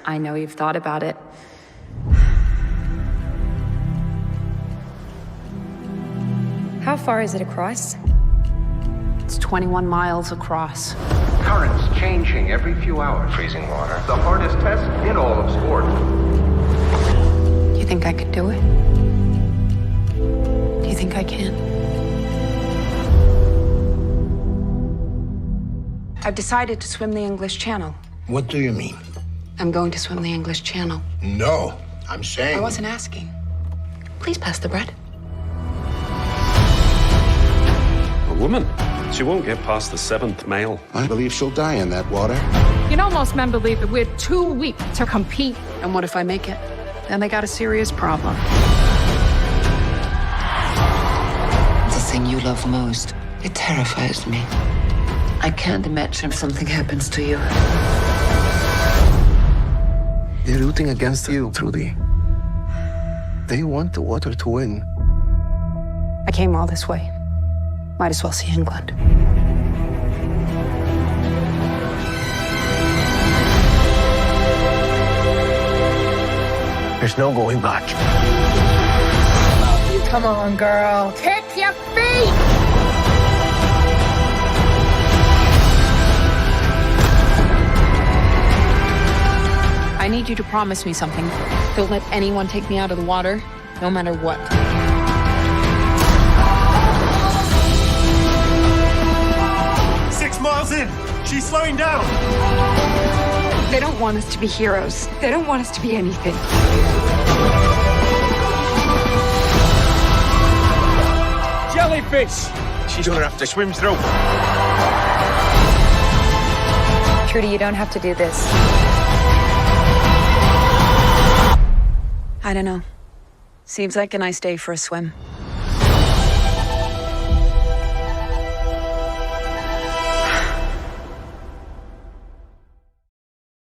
I know you've thought about it. How far is it across? It's 21 miles across. Currents changing every few hours. Freezing water. The hardest test in all of sport. You think I could do it? Do you think I can? I've decided to swim the English Channel. What do you mean? I'm going to swim the English Channel. No, I'm saying... I wasn't asking. Please pass the bread. A woman. She won't get past the 7th male. I believe she'll die in that water. You know, most men believe that we're too weak to compete. And what if I make it? Then they got a serious problem. The thing you love most, it terrifies me. I can't imagine if something happens to you. They're rooting against you, Trudy. They want the water to win. I came all this way. Might as well see England. There's no going back. Come on, girl. Kick your feet! I need you to promise me something. Don't let anyone take me out of the water, no matter what. 6 miles in. She's slowing down. They don't want us to be heroes. They don't want us to be anything. Jellyfish. She's gonna have to swim through. Trudy, you don't have to do this. I don't know. Seems like a nice day for a swim.